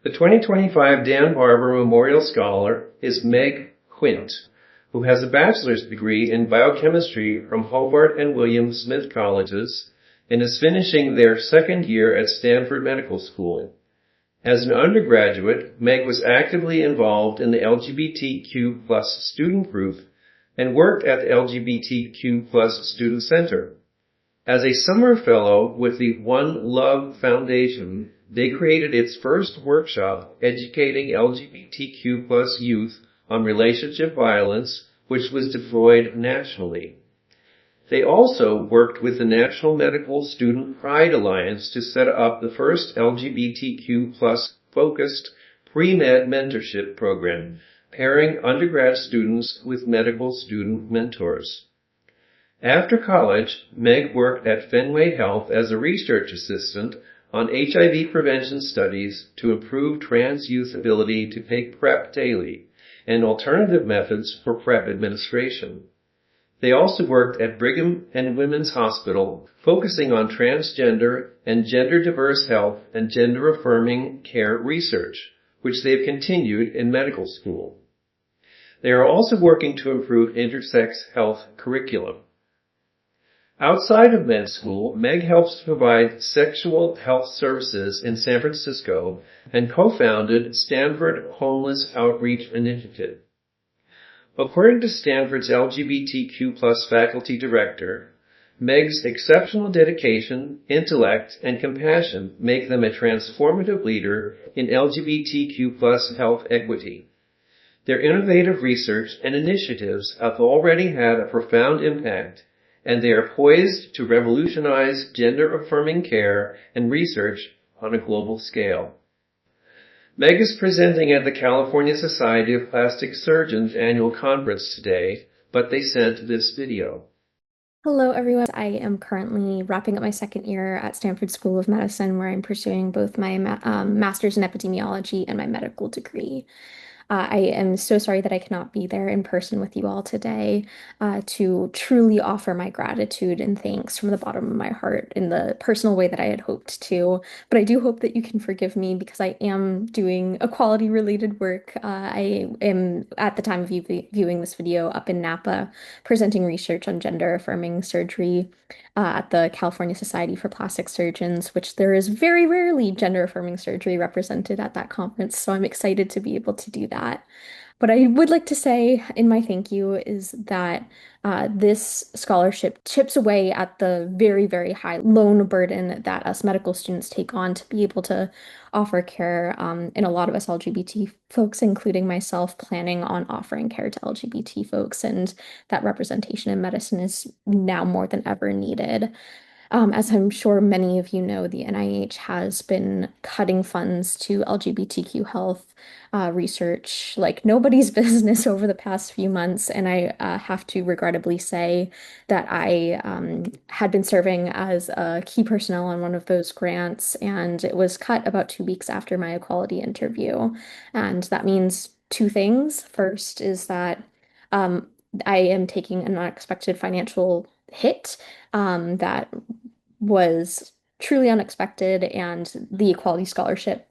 The 2025 Dan Barber Memorial Scholar is Meg Quint, who has a bachelor's degree in biochemistry from Hobart and William Smith Colleges and is finishing their second year at Stanford Medical School. As an undergraduate, Meg was actively involved in the LGBTQ+ student group and worked at the LGBTQ+ Student Center. As a summer fellow with the One Love Foundation, they created its first workshop educating LGBTQ+ youth on relationship violence, which was deployed nationally. They also worked with the National Medical Student Pride Alliance to set up the first LGBTQ+ focused pre-med mentorship program, pairing undergrad students with medical student mentors. After college, Meg worked at Fenway Health as a research assistant on HIV prevention studies to improve trans youth ability to take PrEP daily and alternative methods for PrEP administration. They also worked at Brigham and Women's Hospital, focusing on transgender and gender-diverse health and gender-affirming care research, which they've continued in medical school. They are also working to improve intersex health curriculum. Outside of med school, Meg helps provide sexual health services in San Francisco and co-founded Stanford Homeless Outreach Initiative. According to Stanford's LGBTQ+ faculty director, Meg's exceptional dedication, intellect, and compassion make them a transformative leader in LGBTQ+ health equity. Their innovative research and initiatives have already had a profound impact, and they are poised to revolutionize gender-affirming care and research on a global scale. Meg is presenting at the California Society of Plastic Surgeons annual conference today, but they sent this video. Hello, everyone. I am currently wrapping up my second year at Stanford School of Medicine, where I'm pursuing both my master's in epidemiology and my medical degree. I am so sorry that I cannot be there in person with you all today to truly offer my gratitude and thanks from the bottom of my heart in the personal way that I had hoped to. But I do hope that you can forgive me because I am doing equality-related work. I am, at the time of you viewing this video, up in Napa presenting research on gender-affirming surgery at the California Society for Plastic Surgeons, which there is very rarely gender-affirming surgery represented at that conference. So I'm excited to be able to do that. What I would like to say in my thank you is that this scholarship chips away at the very, very high loan burden that us medical students take on to be able to offer care. And a lot of us LGBT folks, including myself, planning on offering care to LGBT folks. And that representation in medicine is now more than ever needed. As I'm sure many of you know, the NIH has been cutting funds to LGBTQ health research like nobody's business over the past few months. And I have to regrettably say that I had been serving as a key personnel on one of those grants, and it was cut about 2 weeks after my equality interview. And that means two things. First is that um, I am taking an unexpected financial hit that was truly unexpected, and the Equality Scholarship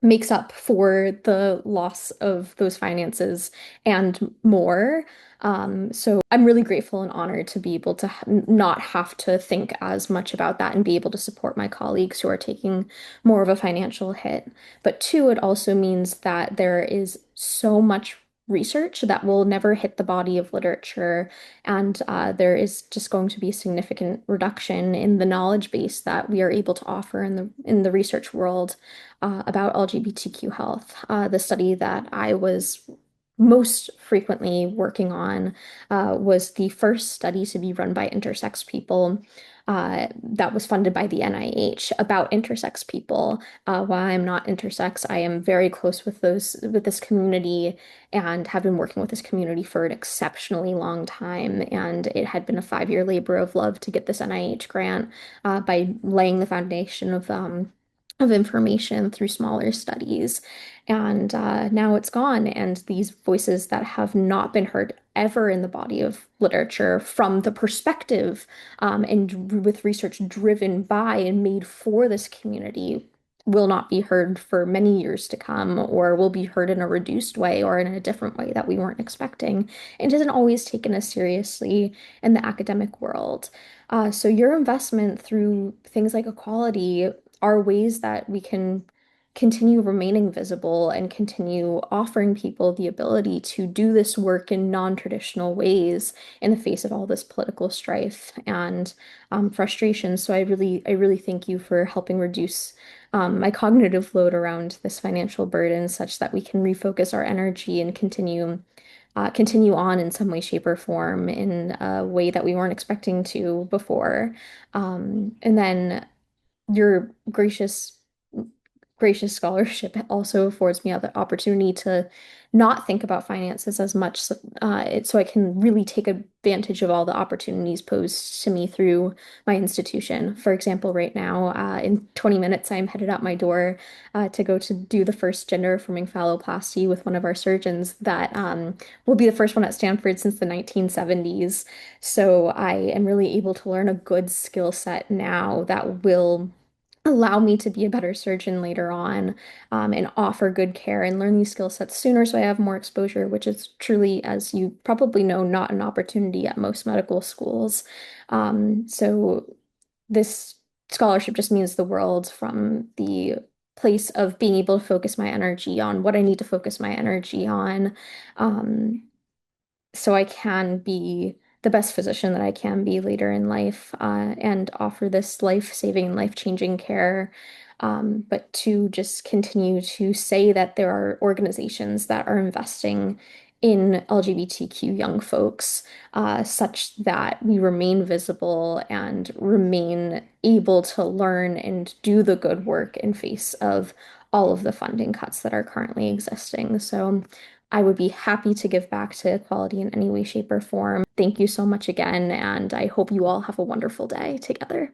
makes up for the loss of those finances and more. So I'm really grateful and honored to be able to not have to think as much about that and be able to support my colleagues who are taking more of a financial hit. But two, it also means that there is so much research that will never hit the body of literature, and there is just going to be a significant reduction in the knowledge base that we are able to offer in the research world about LGBTQ health. The study that I was most frequently working on was the first study to be run by intersex people that was funded by the NIH about intersex people. While I'm not intersex, I am very close with this community and have been working with this community for an exceptionally long time. And it had been a 5-year labor of love to get this NIH grant by laying the foundation of information through smaller studies. And now it's gone. And these voices that have not been heard ever in the body of literature from the perspective and with research driven by and made for this community will not be heard for many years to come, or will be heard in a reduced way or in a different way that we weren't expecting, and isn't always taken as seriously in the academic world. So your investment through things like equality are ways that we can continue remaining visible and continue offering people the ability to do this work in non-traditional ways in the face of all this political strife and frustration. So I really thank you for helping reduce my cognitive load around this financial burden such that we can refocus our energy and continue on in some way, shape, or form in a way that we weren't expecting to before. And then your gracious scholarship also affords me the opportunity to not think about finances as much, so I can really take advantage of all the opportunities posed to me through my institution. For example, right now, in 20 minutes, I'm headed out my door to go to do the first gender affirming phalloplasty with one of our surgeons that will be the first one at Stanford since the 1970s. So I am really able to learn a good skill set now that will allow me to be a better surgeon later on, and offer good care and learn these skill sets sooner so I have more exposure, which is truly, as you probably know, not an opportunity at most medical schools. So this scholarship just means the world from the place of being able to focus my energy on what I need to focus my energy on. Um, so I can be the best physician that I can be later in life, and offer this life-saving, life-changing care. But to just continue to say that there are organizations that are investing in LGBTQ young folks, such that we remain visible and remain able to learn and do the good work in face of all of the funding cuts that are currently existing. So I would be happy to give back to equality in any way, shape, or form. Thank you so much again, and I hope you all have a wonderful day together.